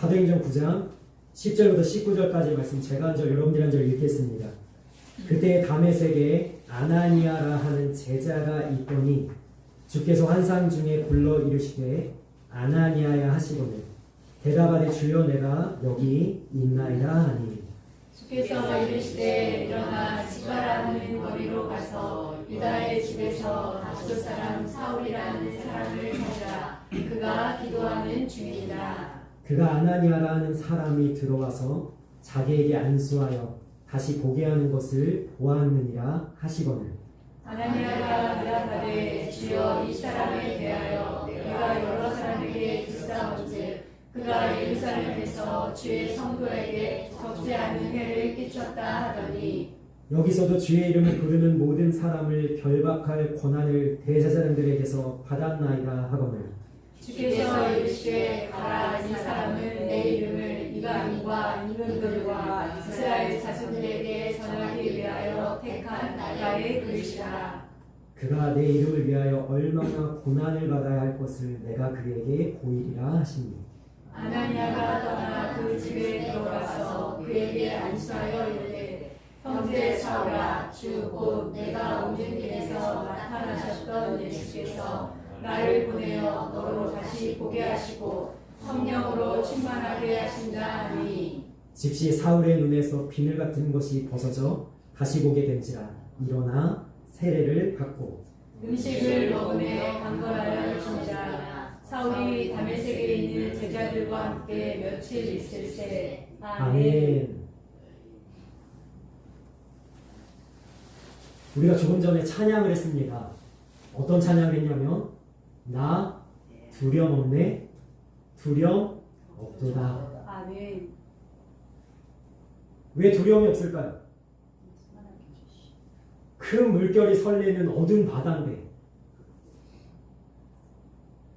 사도행전 9장 10절부터 19절까지 말씀 제가 한 절 여러분들이 한 절 읽겠습니다. 그때 다메섹에 아나니아라 하는 제자가 있더니 주께서 환상 중에 불러 이르시되 아나니아야 하시거늘 대답하되 주여 내가 여기 있나이다 하니 주께서 이르시되 일어나 지바라 하는 거리로 가서 유다의 집에서 다소 사람 사울이라는 사람을 찾으라. 그가 기도하는 중이니라. 그가 아나니아라 하는 사람이 들어와서 자기에게 안수하여 다시 보게 하는 것을 보았느니라 하시거늘 아나니아가 대답하되 주여 이 사람에 대하여 내가 여러 사람에게 듣사온즉 그가 예루살렘에서 주의 성도에게 적지 않은 해를 끼쳤다 하더니 여기서도 주의 이름을 부르는 모든 사람을 결박할 권한을 대제사장들에게서 받았나이다 하거늘 주께서 이르시되 가라. 이 사람은 내 이름을 이방인과 임금들과 이스라엘 자손들에게 전하기 위하여 택한 나라의 그릇이라. 그가 내 이름을 위하여 얼마나 고난을 받아야 할 것을 내가 그에게 보이리라 하시니 아나니아가 떠나 그 집에 들어가서 그에게 안수하여 이르되 형제 사울아 주 곧 내가 오는 길에서 나타나셨던 예수께서 나를 보내어 너로 다시 보게 하시고 성령으로 충만하게 하신다 하니 즉시 사울의 눈에서 비늘 같은 것이 벗어져 다시 보게 된지라 일어나 세례를 받고 음식을 먹으며 강건하여 지니라. 사울이 다메섹에 있는 제자들과 함께 며칠 있을새. 아멘. 우리가 조금 전에 찬양을 했습니다. 어떤 찬양을 했냐면 나 두려움 없네 두려움 없도다. 아멘. 왜 두려움이 없을까요? 큰 물결이 설레는 어두운 바다인데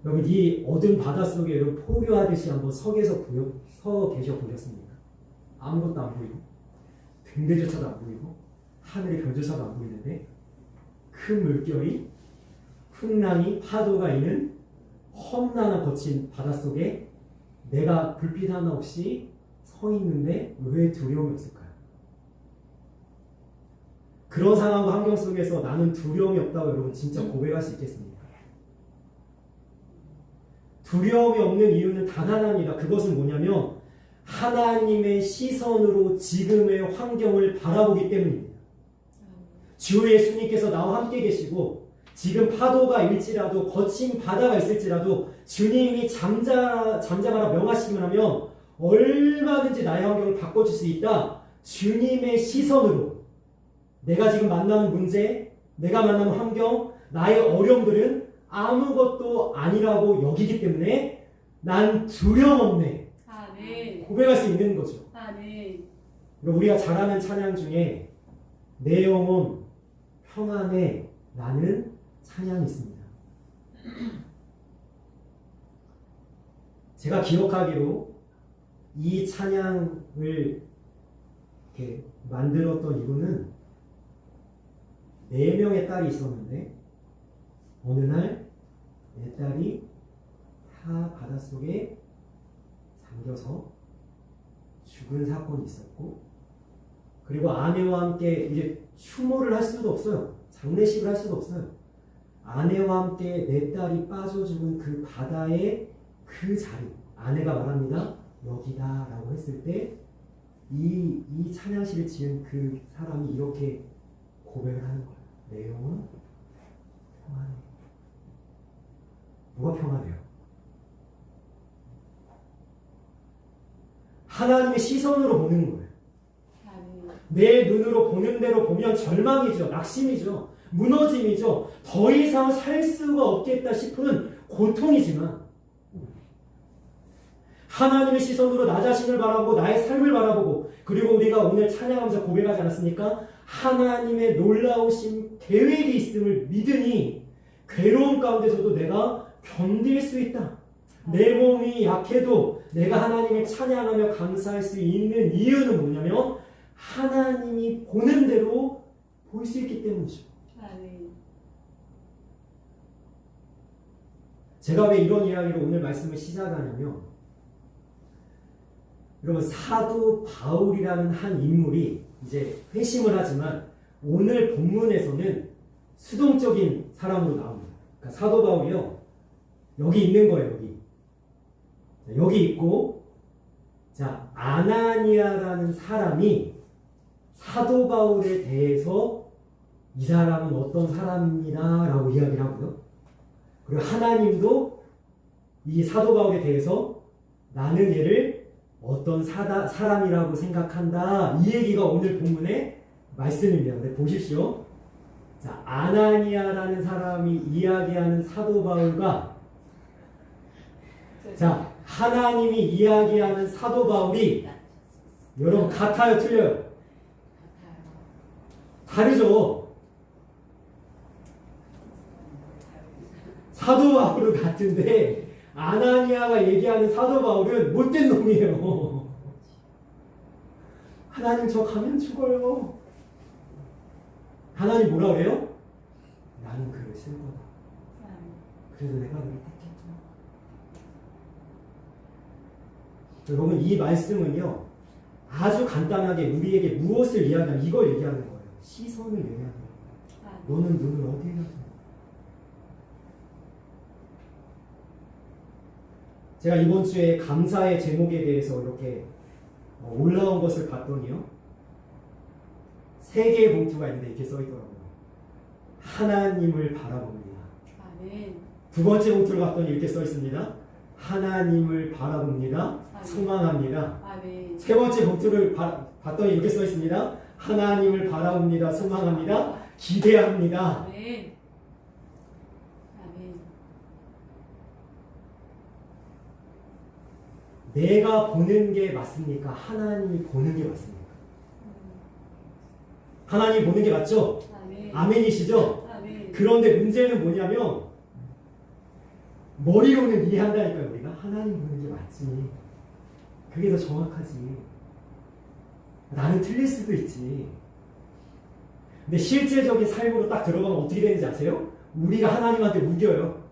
여러분 이 어두운 바다 속에 여러분 포교하듯이 한번 서 계셔 보셨습니까? 아무것도 안 보이고 등대조차도 안 보이고 하늘의 별조차도 안 보이는데 큰 물결이 풍랑이 파도가 있는 험난한 거친 바닷속에 내가 불빛 하나 없이 서 있는데 왜 두려움이 없을까요? 그런 상황과 환경 속에서 나는 두려움이 없다고 여러분 진짜 고백할 수 있겠습니까? 두려움이 없는 이유는 단 하나입니다. 그것은 뭐냐면 하나님의 시선으로 지금의 환경을 바라보기 때문입니다. 주 예수님께서 나와 함께 계시고 지금 파도가 일지라도 거친 바다가 있을지라도 주님이 잠잠하라 명하시기만 하면 얼마든지 나의 환경을 바꿔줄 수 있다. 주님의 시선으로 내가 지금 만나는 문제, 내가 만나는 환경, 나의 어려움들은 아무것도 아니라고 여기기 때문에 난 두려움 없네. 아멘. 고백할 수 있는 거죠. 아멘. 우리가 잘하는 찬양 중에 내 영혼 평안에 라는 찬양이 있습니다. 제가 기억하기로 이 찬양을 이렇게 만들었던 이유는 4명의 딸이 있었는데 어느 날 내 딸이 다 바닷속에 잠겨서 죽은 사건이 있었고 그리고 아내와 함께 이제 추모를 할 수도 없어요. 장례식을 할 수도 없어요. 아내와 함께 내 딸이 빠져 죽은 그 바다의 그 자리 아내가 말합니다. 여기다 라고 했을 때 이 찬양시를 지은 그 사람이 이렇게 고백을 하는 거예요. 내 영혼 평안해. 누가 평안해요? 하나님의 시선으로 보는 거예요. 내 눈으로 보는 대로 보면 절망이죠. 낙심이죠. 무너짐이죠. 더 이상 살 수가 없겠다 싶은 고통이지만 하나님의 시선으로 나 자신을 바라보고 나의 삶을 바라보고 그리고 우리가 오늘 찬양하면서 고백하지 않았습니까? 하나님의 놀라우신 계획이 있음을 믿으니 괴로움 가운데서도 내가 견딜 수 있다. 내 몸이 약해도 내가 하나님을 찬양하며 감사할 수 있는 이유는 뭐냐면 하나님이 보는 대로 볼 수 있기 때문이죠. 제가 왜 이런 이야기로 오늘 말씀을 시작하냐면 여러분 사도 바울이라는 한 인물이 이제 회심을 하지만 오늘 본문에서는 수동적인 사람으로 나옵니다. 그러니까 사도 바울이요. 여기 있는 거예요. 여기. 여기 있고 자 아나니아라는 사람이 사도 바울에 대해서 이 사람은 어떤 사람입니다 라고 이야기를 하고요. 그리고 하나님도 이 사도 바울에 대해서 나는 얘를 어떤 사람이라고 생각한다. 이 얘기가 오늘 본문의 말씀입니다. 근데 보십시오. 자, 아나니아라는 사람이 이야기하는 사도 바울과 자, 하나님이 이야기하는 사도 바울이 여러분 같아요, 틀려요? 다르죠. 사도 바울은 같은데 아나니아가 얘기하는 사도 바울은 못된 놈이에요. 하나님 저 가면 죽어요. 하나님 뭐라 그래요? 나는 그를 쓸 거다. 그래서 내가 그를 택했죠. 여러분 이 말씀은요 아주 간단하게 우리에게 무엇을 이야기하는 이걸 얘기하는 거예요. 시선을 얘기하는 거예요. 너는 눈을 어디에 놨어? 제가 이번 주에 감사의 제목에 대해서 이렇게 올라온 것을 봤더니요. 3개의 봉투가 있는데 이렇게 써 있더라고요. 하나님을 바라봅니다. 아멘. 두 번째 봉투를 봤더니 이렇게 써 있습니다. 하나님을 바라봅니다. 아멘. 소망합니다. 아멘. 세 번째 봉투를 봤더니 이렇게 써 있습니다. 하나님을 바라봅니다. 소망합니다. 기대합니다. 아멘. 아멘. 내가 보는 게 맞습니까? 하나님이 보는 게 맞습니까? 하나님 보는 게 맞죠? 아멘. 아멘이시죠? 아멘. 그런데 문제는 뭐냐면 머리로는 이해한다니까요. 우리가 하나님 보는 게 맞지. 그게 더 정확하지. 나는 틀릴 수도 있지. 근데 실제적인 삶으로 딱 들어가면 어떻게 되는지 아세요? 우리가 하나님한테 우겨요.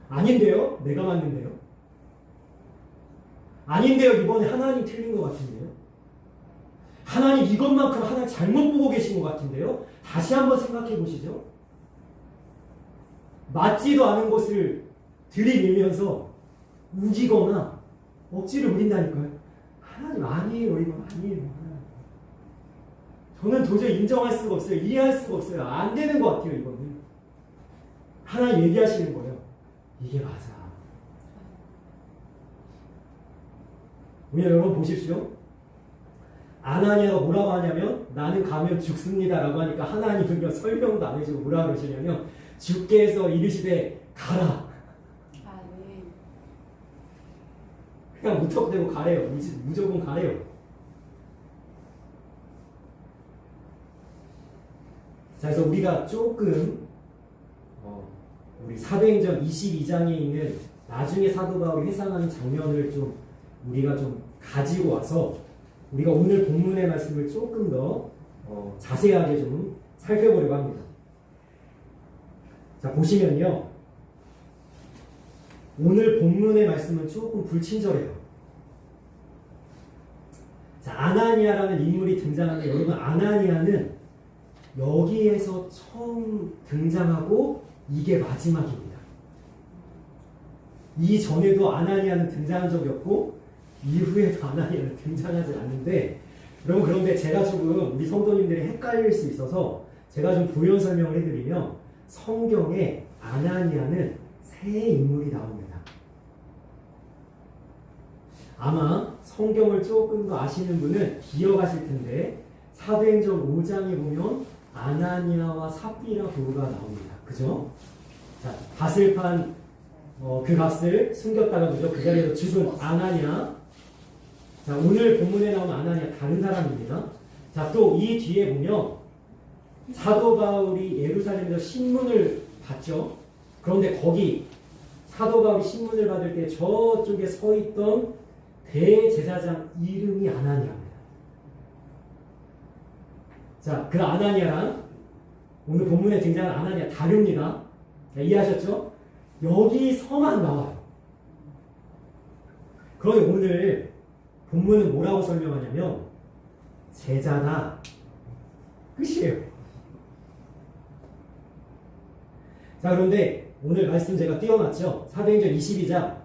아닌데요? 내가 맞는데요? 아닌데요? 이번에 하나님 틀린 것 같은데요? 하나님 이것만큼 하나님 잘못 보고 계신 것 같은데요? 다시 한번 생각해 보시죠. 맞지도 않은 것을 들이밀면서 우기거나 억지를 부린다니까요. 하나님 아니에요. 이건 아니에요. 저는 도저히 인정할 수가 없어요. 이해할 수가 없어요. 안 되는 것 같아요. 이거는. 하나님 얘기하시는 거예요. 이게 맞아. 여러분 보십시오. 아나니아가 뭐라고 하냐면 나는 가면 죽습니다 라고 하니까 하나님은요 설명도 안 해주고 뭐라 그러시냐면 주께서 이르시되 가라. 아멘. 그냥 무턱대고 가래요. 무조건 가래요. 자, 그래서 우리가 조금 우리 사도행전 22장에 있는 나중에 사도 바울이 회상하는 장면을 좀 우리가 좀 가지고 와서 우리가 오늘 본문의 말씀을 조금 더 자세하게 좀 살펴보려고 합니다. 자, 보시면요. 오늘 본문의 말씀은 조금 불친절해요. 자, 아나니아라는 인물이 등장하는데 여러분 아나니아는 여기에서 처음 등장하고 이게 마지막입니다. 이전에도 아나니아는 등장한 적이 없고 이후에도 아나니아는 등장하지 않는데 여러분 그런데 제가 조금 우리 성도님들이 헷갈릴 수 있어서 제가 좀 부연 설명을 해드리면 성경에 아나니아는 새 인물이 나옵니다. 아마 성경을 조금 더 아시는 분은 기억하실 텐데 사도행전 5장에 보면 아나니아와 삽비라 부부가 나옵니다. 그죠? 자, 밭을 판 그 값을 숨겼다가 그죠? 그 자리에서 죽은 아나니아. 자, 오늘 본문에 나오는 아나니아 다른 사람입니다. 자, 또 이 뒤에 보면 사도 바울이 예루살렘에서 신문을 받죠. 그런데 거기 사도 바울이 신문을 받을 때 저쪽에 서 있던 대제사장 이름이 아나니아입니다. 자, 그 아나니아랑 오늘 본문에 등장한 아나니아 다릅니다. 자, 이해하셨죠? 여기서만 나와요. 그러니 오늘 본문은 뭐라고 설명하냐면 제자다. 끝이에요. 자, 그런데 오늘 말씀 제가 띄워놨죠. 사도행전 22장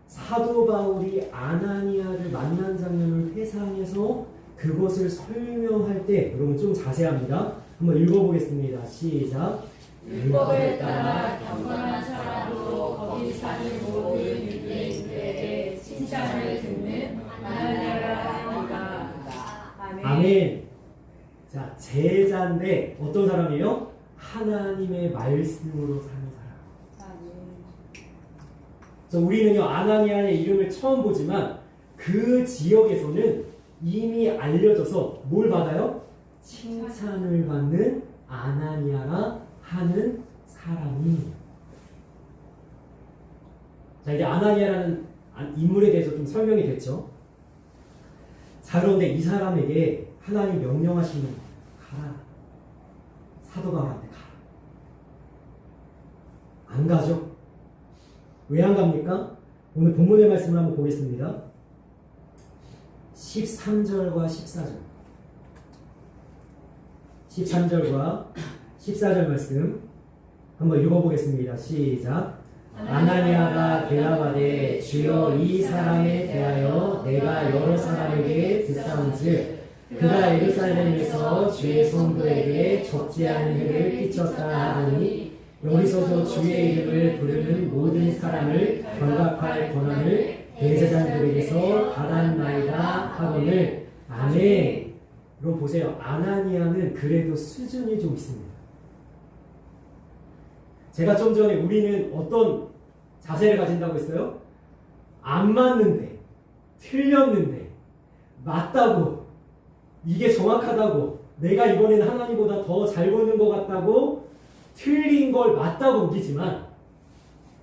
사도 바울이 아나니아를 만난 장면을 회상해서 그것을 설명할 때 여러분 좀 자세합니다. 한번 읽어보겠습니다. 시작. 율법에 따라 경건한 사람으로 거기 사는 모든 유대인들에게 칭찬을 듣는 아나니아라 하니라. 아멘. 자, 제자인데 어떤 사람이에요? 하나님의 말씀으로 사는 사람. 자, 우리는요 아나니아의 이름을 처음 보지만 그 지역에서는 이미 알려져서 뭘 받아요? 칭찬을 받는 아나니아라 하는 사람이. 자, 이제 아나니아라는 인물에 대해서 좀 설명이 됐죠. 자, 그런데 이 사람에게 하나님 명령하시는 거예요. 가라. 사도 바울한테 가라. 안 가죠? 왜 안 갑니까? 오늘 본문의 말씀을 한번 보겠습니다. 13절과 14절. 13절과 14절 말씀 한번 읽어보겠습니다. 시작. 아나니아가 대답하되 주여 이 사람에 대하여 내가 여러 사람에게 듣사온즉 그가 예루살렘에서 주의 성도에게 적지 않은 해를 끼쳤다 하니 여기서도 주의 이름을 부르는 모든 사람을 결박할 권한을 대제사장들에게서 받았나이다 하거늘. 아멘. 여러분 보세요. 아나니아는 그래도 수준이 좀 있습니다. 제가 좀 전에 우리는 어떤 자세를 가진다고 했어요? 안 맞는데, 틀렸는데, 맞다고, 이게 정확하다고, 내가 이번에는 하나님보다 더 잘 보는 것 같다고, 틀린 걸 맞다고 우기지만,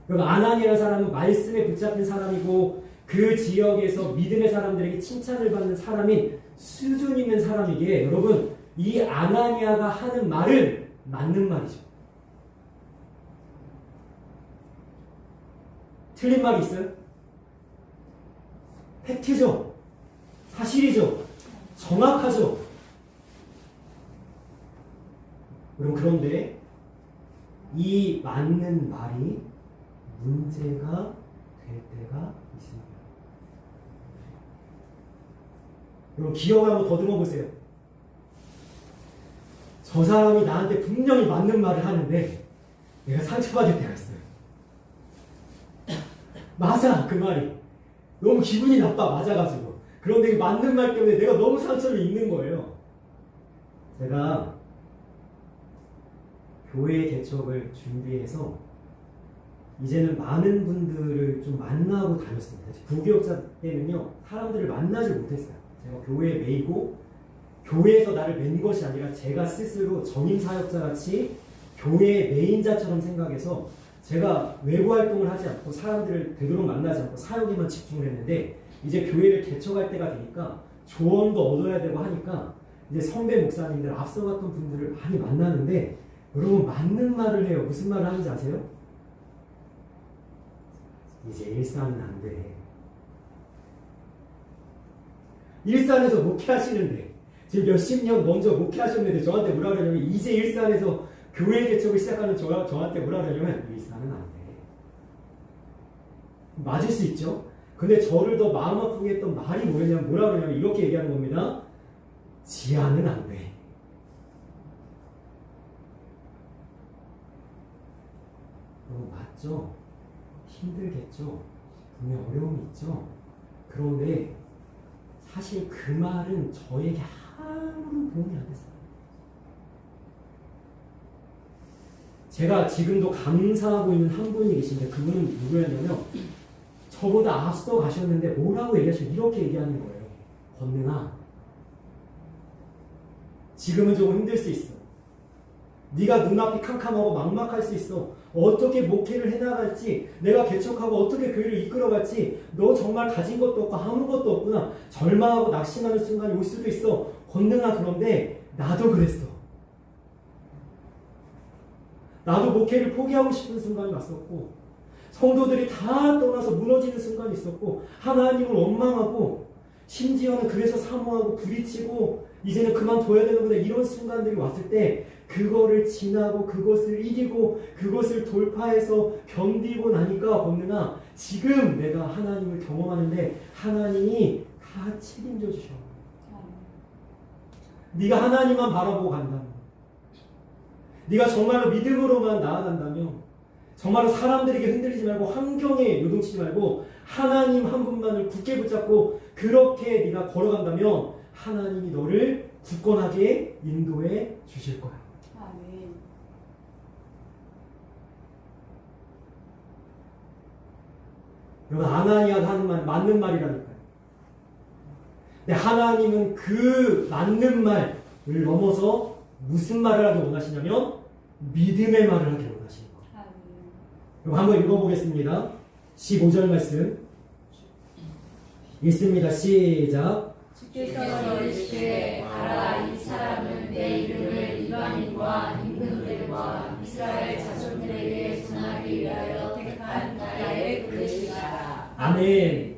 여러분 아나니아라는 사람은 말씀에 붙잡힌 사람이고 그 지역에서 믿음의 사람들에게 칭찬을 받는 사람인 수준 있는 사람이기에 여러분 이 아나니아가 하는 말은 맞는 말이죠. 틀린 말이 있어요? 팩트죠. 사실이죠. 정확하죠. 여러분 그런데 이 맞는 말이 문제가 될 때가 있습니다. 여러분 기억을 한번 더듬어 보세요. 저 사람이 나한테 분명히 맞는 말을 하는데 내가 상처받을 때가 있어요. 맞아, 그 말이 너무 기분이 나빠, 맞아가지고. 그런데 맞는 말 때문에 내가 너무 상처를 입는 거예요. 제가 교회 개척을 준비해서 이제는 많은 분들을 좀 만나고 다녔습니다. 부교육자 때는요 사람들을 만나지 못했어요. 제가 교회에 매이고 교회에서 나를 맨 것이 아니라 제가 스스로 전임사역자같이 교회의 메인자처럼 생각해서 제가 외부 활동을 하지 않고 사람들을 되도록 만나지 않고 사역에만 집중을 했는데 이제 교회를 개척할 때가 되니까 조언도 얻어야 되고 하니까 이제 선배 목사님들 앞서갔던 분들을 많이 만나는데 여러분 맞는 말을 해요. 무슨 말을 하는지 아세요? 이제 일산은 안 돼. 일산에서 목회하시는데 지금 몇십 년 먼저 목회하셨는데 저한테 뭐라 그러냐면 이제 일산에서 교회 개척을 시작하는 저한테 뭐라 그러냐면 일산은 안 돼. 맞을 수 있죠? 근데 저를 더 마음 아프게 했던 말이 뭐였냐면 뭐라 그러냐면 이렇게 얘기하는 겁니다. 지하는 안 돼. 맞죠? 힘들겠죠? 분명 어려움이 있죠? 그런데 사실 그 말은 저에게 아무런 도움이 안 됐어요. 제가 지금도 감사하고 있는 한 분이 계신데 그분은 누구였냐면 저보다 앞서 가셨는데 뭐라고 얘기하시면 이렇게 얘기하는 거예요. 권능아, 지금은 조금 힘들 수 있어. 네가 눈앞이 캄캄하고 막막할 수 있어. 어떻게 목회를 해나갈지, 내가 개척하고 어떻게 교회를 이끌어갈지 너 정말 가진 것도 없고 아무것도 없구나. 절망하고 낙심하는 순간이 올 수도 있어. 권능아, 그런데 나도 그랬어. 나도 목회를 포기하고 싶은 순간이 왔었고 성도들이 다 떠나서 무너지는 순간이 있었고 하나님을 원망하고 심지어는 그래서 사모하고 부딪히고 이제는 그만둬야 되는구나 이런 순간들이 왔을 때 그거를 지나고 그것을 이기고 그것을 돌파해서 견디고 나니까 보느나 지금 내가 하나님을 경험하는데 하나님이 다 책임져 주셔. 네가 하나님만 바라보고 간다면, 네가 정말로 믿음으로만 나아간다면, 정말로 사람들에게 흔들리지 말고 환경에 요동치지 말고 하나님 한 분만을 굳게 붙잡고 그렇게 네가 걸어간다면 하나님이 너를 굳건하게 인도해 주실 거야. 아멘. 여러분 아나니아가 하는 말 맞는 말이라니까요. 근데 하나님은 그 맞는 말을 넘어서 무슨 말을 하기 원하시냐면 믿음의 말을 하기 원하시는 거예요. 아멘. 그럼 한번 읽어보겠습니다. 15절 말씀 읽습니다. 시작. 주께서 이르시되 알아 이 사람은 내 이름을 이방인과 임금들과 이스라엘 자손들에게 전하기 위하여 택한 나의 그릇이다. 아멘.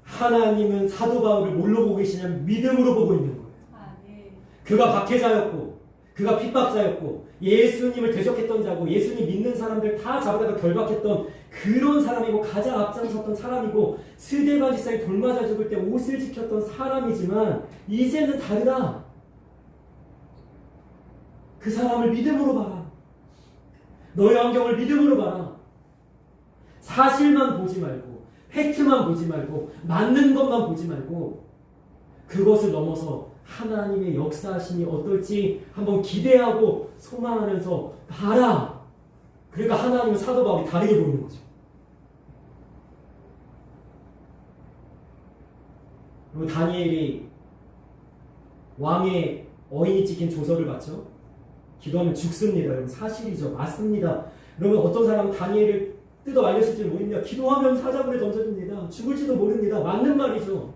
하나님은 사도 바울을 뭘로 보고 계시냐면 믿음으로 보고 있는 거예요. 아멘. 그가 박해자였고 그가 핍박자였고 예수님을 대적했던 자고 예수님 믿는 사람들 다 잡아다가 결박했던 그런 사람이고 가장 앞장섰던 사람이고 스데반지사에 돌맞아 죽을 때 옷을 지켰던 사람이지만 이제는 다르다. 그 사람을 믿음으로 봐라. 너의 환경을 믿음으로 봐라. 사실만 보지 말고 팩트만 보지 말고 맞는 것만 보지 말고 그것을 넘어서 하나님의 역사하심이 어떨지 한번 기대하고 소망하면서 봐라. 그러니까 하나님은 사도 바울이 다르게 보이는 거죠. 그리고 다니엘이 왕의 어인이 찍힌 조서를 받죠. 기도하면 죽습니다. 여러분 사실이죠. 맞습니다. 여러분 어떤 사람은 다니엘을 뜯어 말렸을지 모릅니다. 기도하면 사자굴에 던져집니다. 죽을지도 모릅니다. 맞는 말이죠.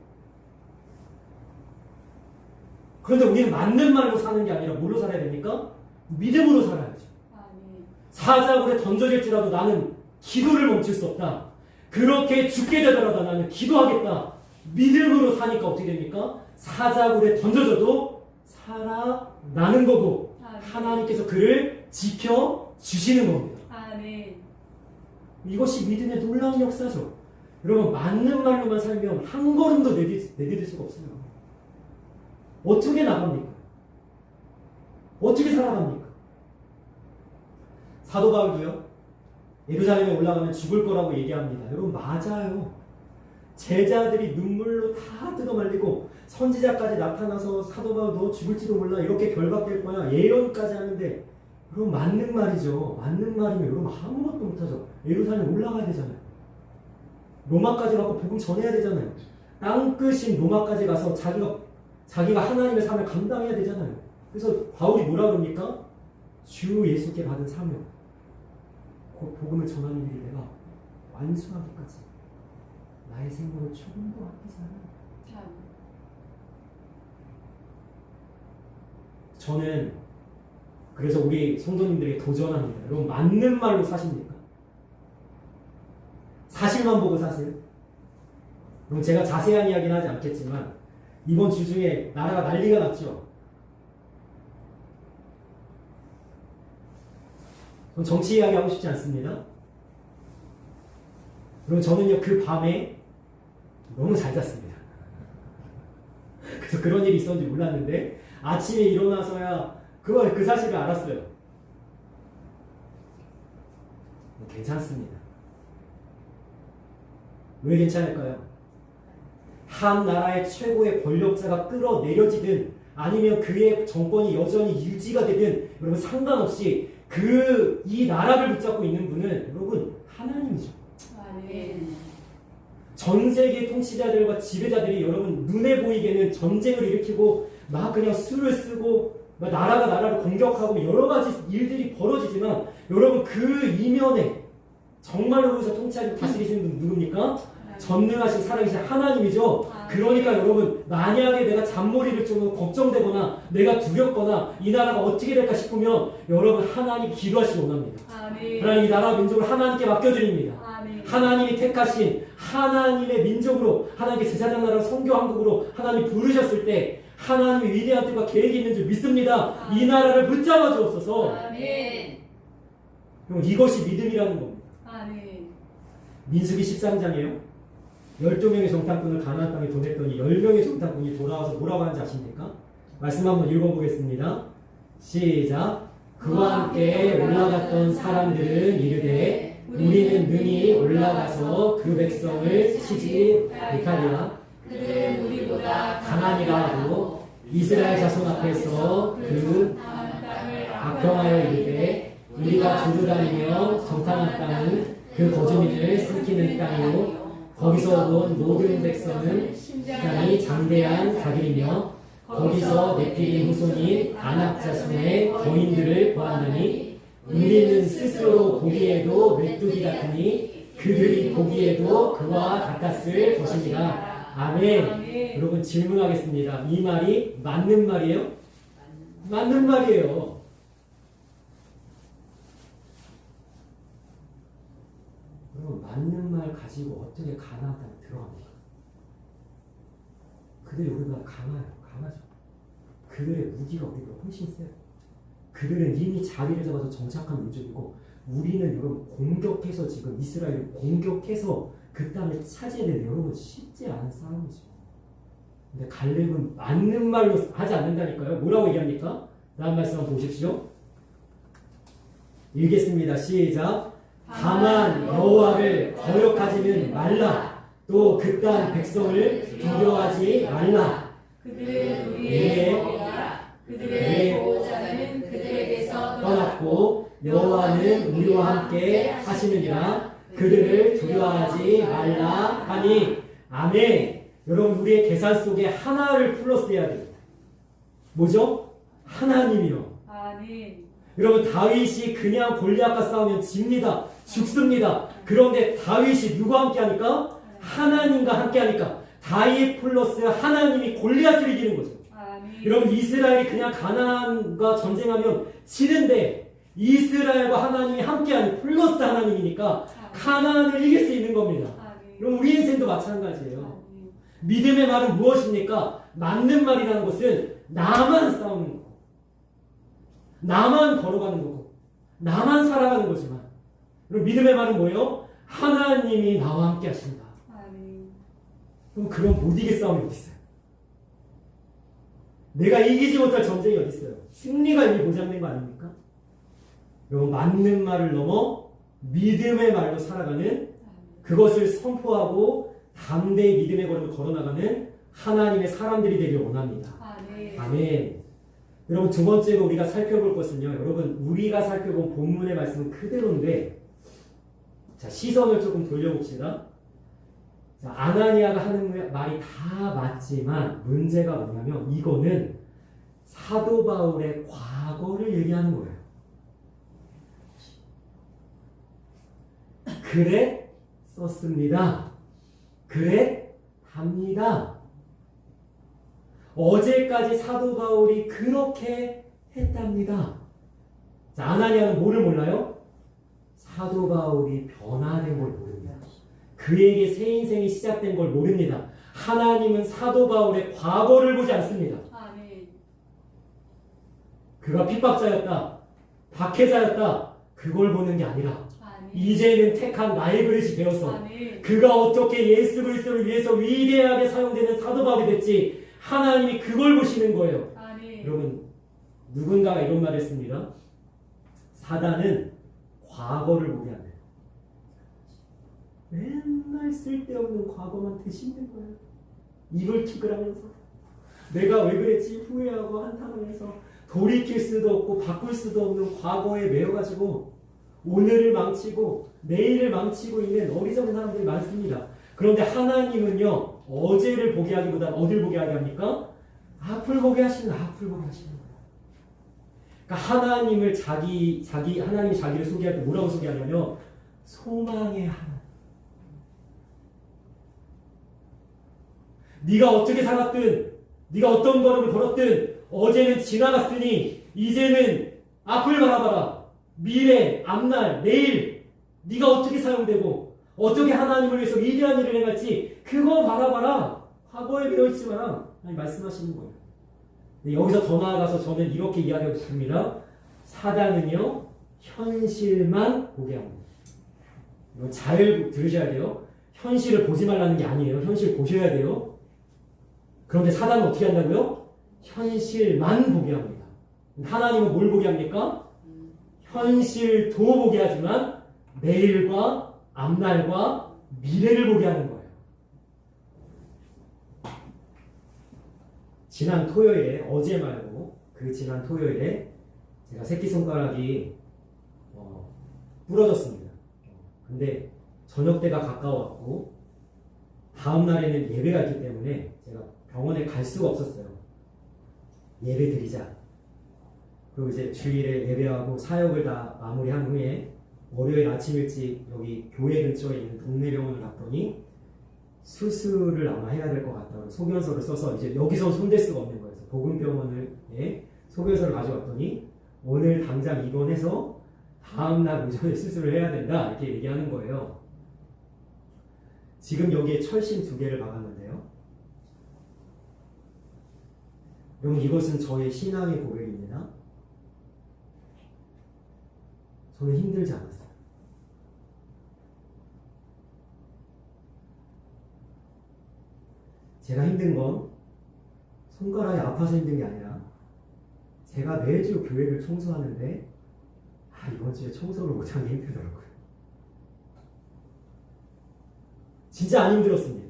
그런데 우리는 맞는 말로 사는 게 아니라 뭘로 살아야 됩니까? 믿음으로 살아야죠. 아멘. 사자굴에 던져질지라도 나는 기도를 멈출 수 없다. 그렇게 죽게 되더라도 나는 기도하겠다. 믿음으로 사니까 어떻게 됩니까? 사자굴에 던져져도 살아나는 거고 아멘. 하나님께서 그를 지켜주시는 겁니다. 아멘. 이것이 믿음의 놀라운 역사죠. 여러분 맞는 말로만 살면 한 걸음도 내디딜 수가 없어요. 어떻게 나갑니까? 어떻게 살아갑니까? 사도 바울도요. 예루살렘에 올라가면 죽을 거라고 얘기합니다. 여러분 맞아요. 제자들이 눈물로 다 뜯어말리고 선지자까지 나타나서 사도 바울 너 죽을지도 몰라 이렇게 결박될 거야 예언까지 하는데 여러분 맞는 말이죠. 맞는 말이면 여러분 아무것도 못하죠. 예루살렘 올라가야 되잖아요. 로마까지 가고 복음 전해야 되잖아요. 땅끝인 로마까지 가서 자기가 하나님의 사명을 감당해야 되잖아요. 그래서 바울이 뭐라 그럽니까? 주 예수께 받은 사명 곧 복음을 전하는 일을 내가 완수하기까지 나의 생명을 조금도 아끼지 않아요. 저는 그래서 우리 성도님들에게 도전합니다. 여러분 맞는 말로 사십니까? 사실만 보고 사세요? 그럼 제가 자세한 이야기는 하지 않겠지만 이번 주 중에 나라가 난리가 났죠. 전 정치 이야기 하고 싶지 않습니다. 그럼 저는요 그 밤에 너무 잘 잤습니다. 그래서 그런 일이 있었는지 몰랐는데 아침에 일어나서야 그 사실을 알았어요. 괜찮습니다. 왜 괜찮을까요? 한 나라의 최고의 권력자가 끌어내려지든 아니면 그의 정권이 여전히 유지가 되든 여러분 상관없이 이 나라를 붙잡고 있는 분은 여러분 하나님이죠. 아멘. 전 세계 통치자들과 지배자들이 여러분 눈에 보이게는 전쟁을 일으키고 막 그냥 수를 쓰고 막 나라가 나라를 공격하고 여러 가지 일들이 벌어지지만 여러분 그 이면에 정말로 거기서 통치하고 다스리시는 분 누굽니까? 전능하신 살아계신 하나님이죠. 그러니까 여러분 만약에 내가 잔머리를 좀 걱정되거나 내가 두렵거나 이 나라가 어떻게 될까 싶으면 여러분 하나님 기도하시기 원합니다. 아멘. 하나님 이 나라 민족을 하나님께 맡겨드립니다. 아멘. 하나님이 택하신 하나님의 민족으로 하나님의 제사장 나라 선교 왕국으로 하나님 부르셨을 때 하나님의 위대한 뜻과 계획이 있는 줄 믿습니다. 이 나라를 붙잡아 주옵소서. 아멘. 그럼 이것이 믿음이라는 겁니다. 아멘. 민수기 13장이에요. 12명의 정탐꾼을 가나안 땅에 보냈더니 10명의 정탐꾼이 돌아와서 뭐라고 하는지 아십니까? 말씀 한번 읽어보겠습니다. 시작. 그와 함께 올라갔던 사람들은 이르되 우리는 능히 올라가서 그 백성을 치지 못하리라. 그들은 우리보다 강하니라 하고 이스라엘 자손 앞에서 그 땅을 악평하여 이르되 우리가 두루다니며 정탐한 땅은 그 거주민을 삼키는 땅이요 거기서 온 모든 백성은 심장이 장대한 자들이며 거기서 네피림 후손인 아낙 자손의 거인들을 보았나니 우리는 스스로 보기에도 메뚜기 같으니 그들이 보기에도 그와 같았을 것입니다. 아멘. 아멘. 여러분 질문하겠습니다. 이 말이 맞는 말이에요? 맞는 말이에요. 여러분 맞는 말 가지고 어떻게 가나안 땅에 들어갑니까? 그들이 우리보다 강하죠. 그들의 무기가 우리보다 훨씬 세요. 그들은 이미 자리를 잡아서 정착한 민족이고 우리는 여러분 공격해서 지금 이스라엘을 공격해서 그 땅을 차지해야 되는 여러분 쉽지 않은 싸움이죠. 근데 갈렙은 맞는 말로 하지 않는다니까요. 뭐라고 얘기합니까? 다음 말씀 한번 보십시오. 읽겠습니다. 시작. 다만 여호와를 거역하지는 말라. 또 그 땅 백성을 두려워하지 말라. 그들은 예. 우리의 보호자, 그들의 보호자는 그들에게서 떠났고 여호와는 우리와 함께 하시느니라. 그들을 두려워하지 말라 하니. 아멘. 여러분 우리의 계산 속에 하나를 플러스해야 됩니다. 뭐죠? 하나님이요. 아멘. 여러분 다윗이 그냥 골리앗과 싸우면 집니다. 죽습니다. 그런데 다윗이 누구와 함께 하니까? 하나님과 함께 하니까 다윗 플러스 하나님이 골리앗을 이기는 거죠. 아멘. 여러분 이스라엘이 그냥 가나안과 전쟁하면 지는데 이스라엘과 하나님이 함께하니 플러스 하나님이니까 가나안을 이길 수 있는 겁니다. 아멘. 그럼 우리 인생도 마찬가지예요. 아멘. 믿음의 말은 무엇입니까? 맞는 말이라는 것은 나만 싸우는 거, 나만 걸어가는 거고, 나만 살아가는 거지만, 그럼 믿음의 말은 뭐예요? 하나님이 나와 함께 하신다. 아멘. 그럼 그런 못 이길 싸움이 어디 있어요? 내가 이기지 못할 전쟁이 어디 있어요? 승리가 이미 보장된 거 아닙니까? 여러분 맞는 말을 넘어 믿음의 말로 살아가는 그것을 선포하고 담대히 믿음의 걸음을 걸어나가는 하나님의 사람들이 되길 원합니다. 아멘. 아멘. 여러분 두 번째로 우리가 살펴볼 것은요. 여러분 우리가 살펴본 본문의 말씀은 그대로인데 자 시선을 조금 돌려봅시다. 자, 아나니아가 하는 말이 다 맞지만 문제가 뭐냐면 이거는 사도 바울의 과거를 얘기하는 거예요. 그래 썼습니다. 그래 합니다. 어제까지 사도 바울이 그렇게 했답니다. 자, 아나니아는 뭐를 몰라요? 사도 바울이 변화된 걸 모릅니다. 그에게 새 인생이 시작된 걸 모릅니다. 하나님은 사도 바울의 과거를 보지 않습니다. 아멘. 그가 핍박자였다, 박해자였다, 그걸 보는 게 아니라 아멘. 이제는 택한 나의 그릇이 되어서 아멘. 그가 어떻게 예수 그리스도를 위해서 위대하게 사용되는 사도 바울이 됐지 하나님이 그걸 보시는 거예요. 아멘. 여러분 누군가가 이런 말을 했습니다. 사단은 과거를 보게 한대요. 맨날 쓸데없는 과거만 되씹는 거예요. 입을 튀그라면서 내가 왜 그랬지 후회하고 한탄하면서 돌이킬 수도 없고 바꿀 수도 없는 과거에 매여가지고 오늘을 망치고 내일을 망치고 있는 어리석은 사람들이 많습니다. 그런데 하나님은요 어제를 보게 하기보다 어딜 보게 하게 합니까? 앞을 보게 하시는 앞을 보게 하시는 거예요. 그러니까 하나님이 자기를 소개할 때 뭐라고 소개하냐면 소망의 하나님. 네가 어떻게 살았든 네가 어떤 걸음을 걸었든 어제는 지나갔으니 이제는 앞을 바라봐라. 미래, 앞날, 내일 네가 어떻게 사용되고 어떻게 하나님을 위해서 위대한 일을 행할지 그거 바라봐라. 과거에 배워있지 마라. 아니, 말씀하시는 거예요. 여기서 더 나아가서 저는 이렇게 이야기하고 싶습니다. 사단은요, 현실만 보게 합니다. 이거 잘 들으셔야 돼요. 현실을 보지 말라는 게 아니에요. 현실 보셔야 돼요. 그런데 사단은 어떻게 한다고요? 현실만 보게 합니다. 하나님은 뭘 보게 합니까? 현실도 보게 하지만 내일과 앞날과 미래를 보게 하는 거예요. 지난 토요일에, 어제 말고 그 지난 토요일에 제가 새끼손가락이 부러졌습니다. 근데 저녁 때가 가까웠고 다음 날에는 예배가 있기 때문에 제가 병원에 갈 수가 없었어요. 예배 드리자. 그리고 이제 주일에 예배하고 사역을 다 마무리한 후에 월요일 아침 일찍 여기 교회 근처에 있는 동네 병원을 갔더니 수술을 아마 해야 될 것 같다고 소견서를 써서 이제 여기선 손댈 수가 없는 거예요. 복음병원에 소견서를 가져왔더니 오늘 당장 입원해서 다음날 오전에 수술을 해야 된다 이렇게 얘기하는 거예요. 지금 여기에 철심 2개를 박았는데요. 여러분, 이것은 저의 신앙의 고백입니다. 저는 힘들지 않았어요. 제가 힘든 건 손가락이 아파서 힘든 게 아니라 제가 매주 교회를 청소하는데 이번 주에 청소를 못하는 게 힘들더라고요. 진짜 안 힘들었습니다.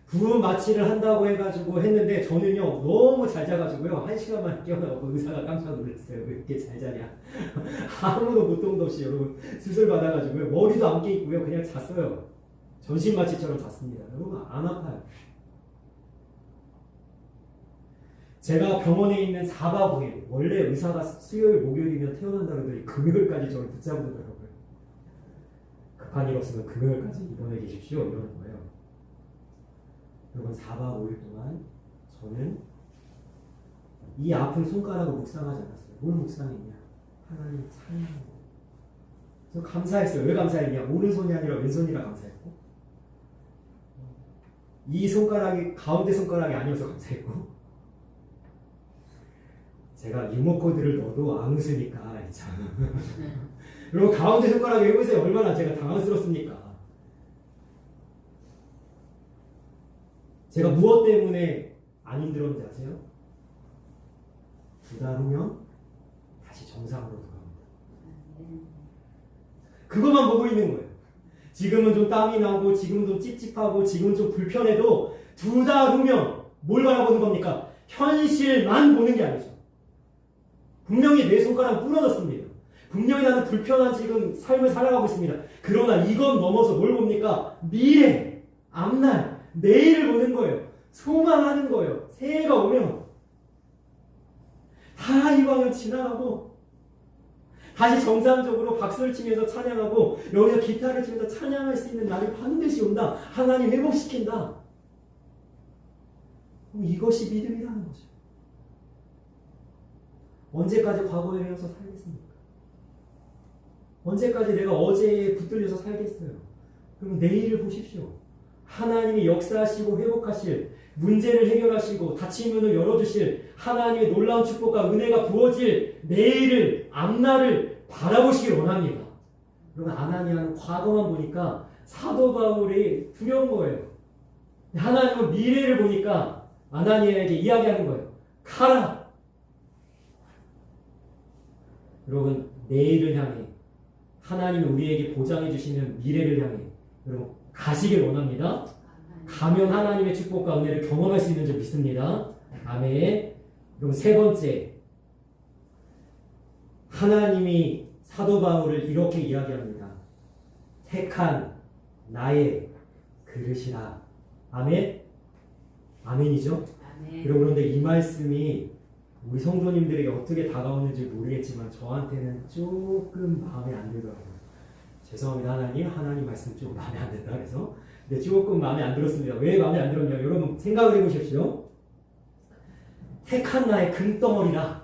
부분 마취를 한다고 해가지고 했는데 저는요 너무 잘 자가지고요 1시간만 깨어나고 의사가 깜짝 놀랐어요. 왜 이렇게 잘 자냐. 아무도 고통도 없이 여러분 수술 받아가지고요 머리도 안 깨있고요 그냥 잤어요. 전신 마취처럼 잤습니다. 여러분 안 아파요. 제가 병원에 있는 4박 5일, 원래 의사가 수요일, 목요일이면 태어난다 그러더니 금요일까지 저를 붙잡으더라고요. 급한 일 없으면 금요일까지 입원해 계십시오. 이러는 거예요. 여러분 4박 5일 동안 저는 이 아픈 손가락을 묵상하지 않았어요. 뭘 묵상했냐? 하나님 찬양하고. 저 감사했어요. 왜 감사했냐? 오른손이 아니라 왼손이라 감사했고 이 손가락이 가운데 손가락이 아니어서 감사했고 제가 리모코드를 넣어도 안 웃으니까 참. 그리고 가운데 손가락에 해보세요. 얼마나 제가 당황스럽습니까? 제가 무엇 때문에 안 힘들었는지 아세요? 2달 후면 다시 정상으로 돌아옵니다. 그것만 보고 있는 거예요. 지금은 좀 땀이 나고 지금은 좀 찝찝하고 지금은 좀 불편해도 2달 후면 뭘 바라보는 겁니까? 현실만 보는 게 아니죠. 분명히 내 손가락은 부러졌습니다. 분명히 나는 불편한 지금 삶을 살아가고 있습니다. 그러나 이건 넘어서 뭘 봅니까? 미래, 앞날, 내일을 보는 거예요. 소망하는 거예요. 새해가 오면 다 이방을 지나가고 다시 정상적으로 박수를 치면서 찬양하고 여기서 기타를 치면서 찬양할 수 있는 날이 반드시 온다. 하나님 회복시킨다. 이것이 믿음이라는 거죠. 언제까지 과거에 배워서 살겠습니까? 언제까지 내가 어제에 붙들려서 살겠어요? 그럼 내일을 보십시오. 하나님이 역사하시고 회복하실, 문제를 해결하시고 닫힌 문을 열어주실 하나님의 놀라운 축복과 은혜가 부어질 내일을, 앞날을 바라보시길 원합니다. 여러분, 아나니아는 과거만 보니까 사도 바울이 두려운 거예요. 하나님은 미래를 보니까 아나니아에게 이야기하는 거예요. 가라! 여러분, 내일을 향해 하나님이 우리에게 보장해 주시는 미래를 향해 여러분 가시길 원합니다. 가면 하나님의 축복과 은혜를 경험할 수 있는 줄 믿습니다. 아멘. 그럼 3번째, 하나님이 사도 바울을 이렇게 이야기합니다. 택한 나의 그릇이라. 아멘. 아멘이죠? 아멘. 여러분, 그런데 이 말씀이 우리 성도님들에게 어떻게 다가오는지 모르겠지만 저한테는 조금 마음에 안 들더라고요. 죄송합니다. 하나님 말씀 좀 마음에 안 든다 그래서. 근데 조금 마음에 안 들었습니다. 왜 마음에 안 들었냐? 여러분 생각을 해보십시오. 택한 나의 금덩어리라.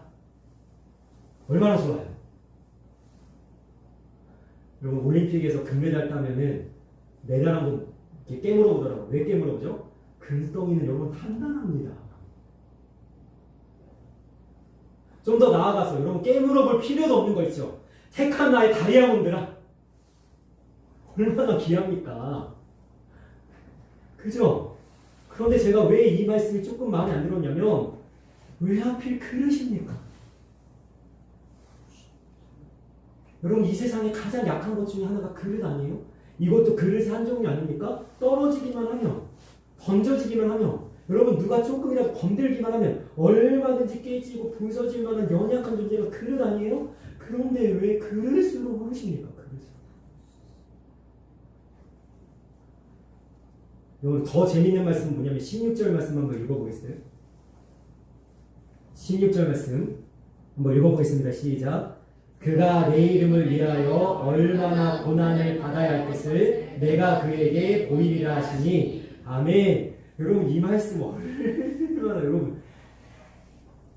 얼마나 좋아요. 여러분 올림픽에서 금메달 따면은 매달 한번 이렇게 깨물어 보더라고요. 왜 깨물어 보죠? 금덩이는 여러분 단단합니다. 좀 더 나아가서 여러분 깨물어 볼 필요도 없는 거 있죠. 택한 나의 다이아몬드라 얼마나 귀합니까? 그죠? 그런데 제가 왜 이 말씀이 조금 마음에 안 들었냐면 왜 하필 그릇입니까? 여러분 이 세상에 가장 약한 것 중에 하나가 그릇 아니에요? 이것도 그릇의 한 종류 아닙니까? 떨어지기만 하면 던져지기만 하면 여러분 누가 조금이라도 건들기만 하면 얼마든지 깨지고 부서질 만한 연약한 존재가 그릇 아니에요? 그런데 왜 그릇으로 부르십니까? 그릇으로. 여러분 더 재밌는 말씀은 뭐냐면 16절 말씀 한번 읽어보겠어요? 16절 말씀 한번 읽어보겠습니다. 시작. 그가 내 이름을 위하여 얼마나 고난을 받아야 할 것을 내가 그에게 보이리라 하시니 아멘. 여러분 이 말씀 얼마나 여러분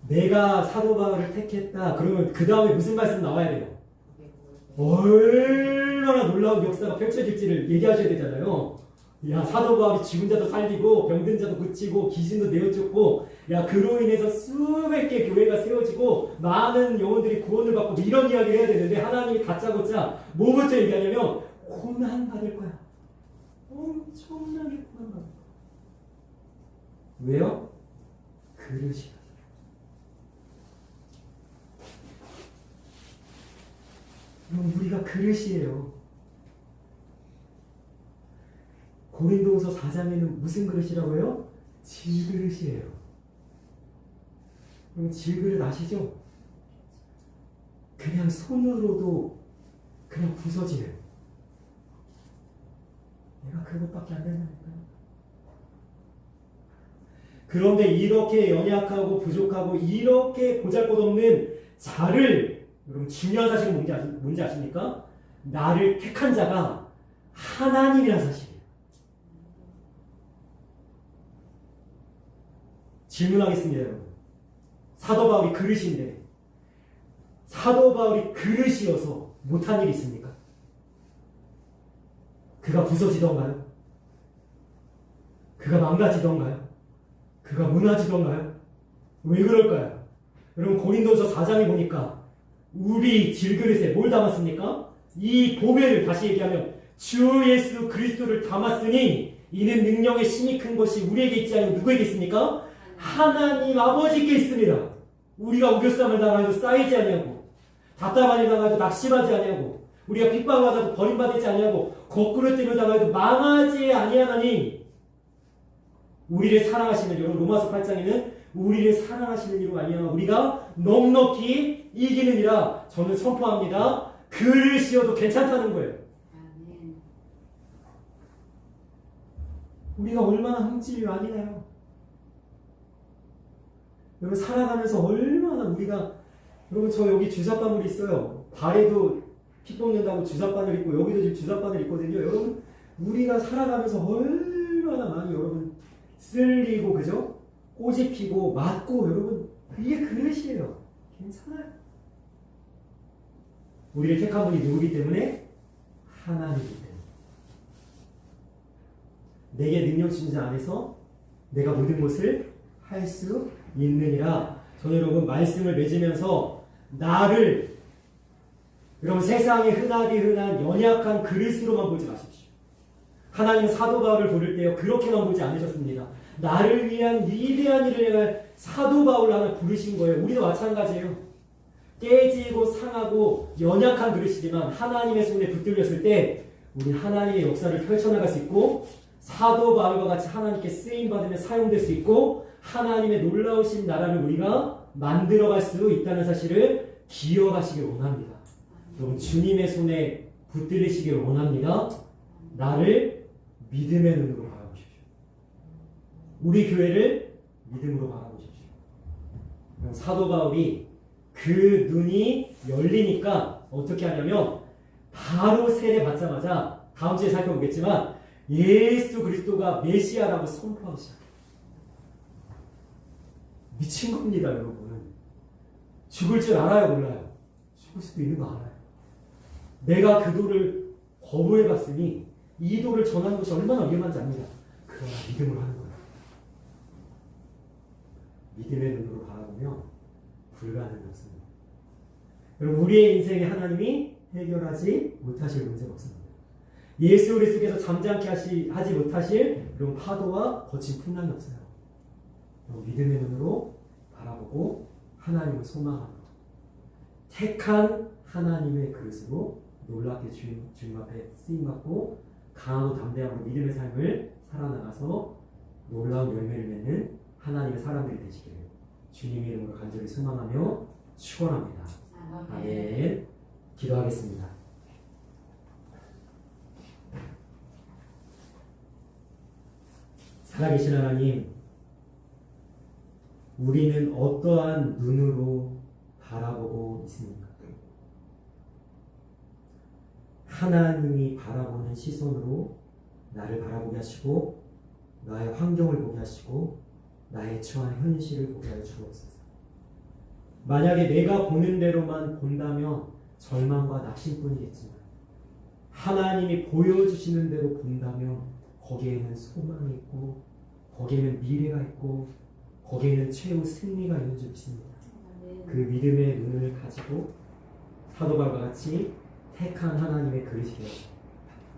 내가 사도 바울을 택했다 그러면 그 다음에 무슨 말씀 나와야 돼요? 얼마나 놀라운 역사가 펼쳐질지를 얘기하셔야 되잖아요. 야 사도 바울이 죽은 자도 살리고 병든 자도 고치고 귀신도 내어쫓고 야 그로 인해서 수백 개 교회가 세워지고 많은 영혼들이 구원을 받고 이런 이야기를 해야 되는데 하나님이 다짜고짜 뭐부터 얘기하냐면 고난 받을 거야. 엄청나게 고난 받을 거야. 왜요? 그릇이야. 우리가 그릇이에요. 고린도후서 4장에는 무슨 그릇이라고요? 질그릇이에요. 그럼 질그릇 아시죠? 그냥 손으로도 그냥 부서지는 내가 그것밖에 안 된다니까요. 그런데 이렇게 연약하고 부족하고 이렇게 보잘것없는 자를 여러분 중요한 사실은 뭔지 아십니까? 나를 택한 자가 하나님이라는 사실이에요. 질문하겠습니다, 여러분. 사도 바울이 그릇인데 사도 바울이 그릇이어서 못한 일이 있습니까? 그가 부서지던가요? 그가 망가지던가요? 그가 무너지던가요? 왜 그럴까요? 여러분 고린도서 4장에 보니까 우리 질그릇에 뭘 담았습니까? 이 보배를 다시 얘기하면 주 예수 그리스도를 담았으니 이는 능력의 신이 큰 것이 우리에게 있지 않고 누구에게 있습니까? 하나님 아버지께 있습니다. 우리가 우겨쌈을 당하여도 쌓이지 아니하고 답답한 일 당하여도 낙심하지 아니하고 우리가 핍박받아도 버림받지 아니하고 거꾸로 뛰며 당하여도 망하지 아니하나니 우리를 사랑하시는 여러분 로마서 8장에는 우리를 사랑하시는 이로 아니하나 우리가 넉넉히 이기느니라 저는 선포합니다. 그릇이어도 괜찮다는 거예요. 우리가 얼마나 흠집이 많이 나요. 여러분 살아가면서 얼마나 우리가 여러분 저 여기 주삿바늘 있어요. 발에도 피 뽑는다고 주삿바늘 있고 여기도 지금 주삿바늘 있거든요. 여러분 우리가 살아가면서 얼마나 많이 여러분 쓸리고 그죠? 꼬집히고 맞고 여러분 이게 그릇이에요. 괜찮아요. 우리를 택한 분이 누구기 때문에? 하나님이기 때문에. 내게 능력 주신 자 안에서 내가 모든 것을 할 수 있느니라. 저는 여러분 말씀을 맺으면서 나를 여러분 세상에 흔하디 흔한 연약한 그릇으로만 보지 마십시오. 하나님은 사도 바울을 부를 때요 그렇게만 보지 않으셨습니다. 나를 위한 위대한 일을 행할 사도 바울을 하나 부르신 거예요. 우리도 마찬가지예요. 깨지고 상하고 연약한 그릇이지만 하나님의 손에 붙들렸을 때 우리 하나님의 역사를 펼쳐나갈 수 있고 사도 바울과 같이 하나님께 쓰임받으며 사용될 수 있고 하나님의 놀라우신 나라를 우리가 만들어갈 수 있다는 사실을 기억하시길 원합니다. 여러분 주님의 손에 붙들리시길 원합니다. 나를 믿음의 눈으로 바라보십시오. 우리 교회를 믿음으로 바라보십시오. 사도 바울이 그 눈이 열리니까 어떻게 하냐면 바로 세례 받자마자 다음 주에 살펴보겠지만 예수 그리스도가 메시아라고 선포하기 시작해요. 미친 겁니다, 여러분. 죽을 줄 알아요, 몰라요? 죽을 수도 있는 거 알아요. 내가 그 도를 거부해봤으니 이도를 전하는 것이 얼마나 위험한지 압니다. 그러나 믿음으로 하는 거예요. 믿음의 눈으로 바라보면 불가능이 없습니다. 여러분, 우리의 인생에 하나님이 해결하지 못하실 문제가 없습니다. 예수 그리스도께서 잠잠케 하지 못하실 그런 파도와 거친 풍랑이 없어요. 믿음의 눈으로 바라보고 하나님을 소망하고 택한 하나님의 그릇으로 놀랍게 주님 앞에 쓰임받고 강하고 담대함으로 믿음의 삶을 살아나가서 놀라운 열매를 맺는 하나님의 사람들이 되시기를 주님의 이름으로 간절히 소망하며 축원합니다. 아멘. 기도하겠습니다. 살아계신 하나님, 우리는 어떠한 눈으로 바라보고 있습니까? 하나님이 바라보는 시선으로 나를 바라보게 하시고 나의 환경을 보게 하시고 나의 처한 현실을 보게 하여 주옵소서. 만약에 내가 보는 대로만 본다면 절망과 낙심뿐이겠지만 하나님이 보여주시는 대로 본다면 거기에는 소망이 있고 거기에는 미래가 있고 거기에는 최후 승리가 있는 줄 믿습니다. 그 믿음의 눈을 가지고 사도 바울과 같이 택한 하나님의 그릇이 되어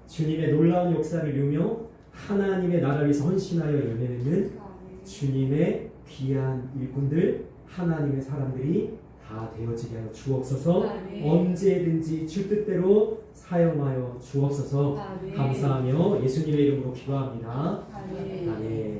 주님의 놀라운 역사를 이루며 하나님의 나라를 위해서 헌신하여 열매 맺는 주님의 귀한 일꾼들, 하나님의 사람들이 다 되어지게 하여 주옵소서. 언제든지 주 뜻대로 사용하여 주옵소서. 감사하며 예수님의 이름으로 기도합니다. 아멘.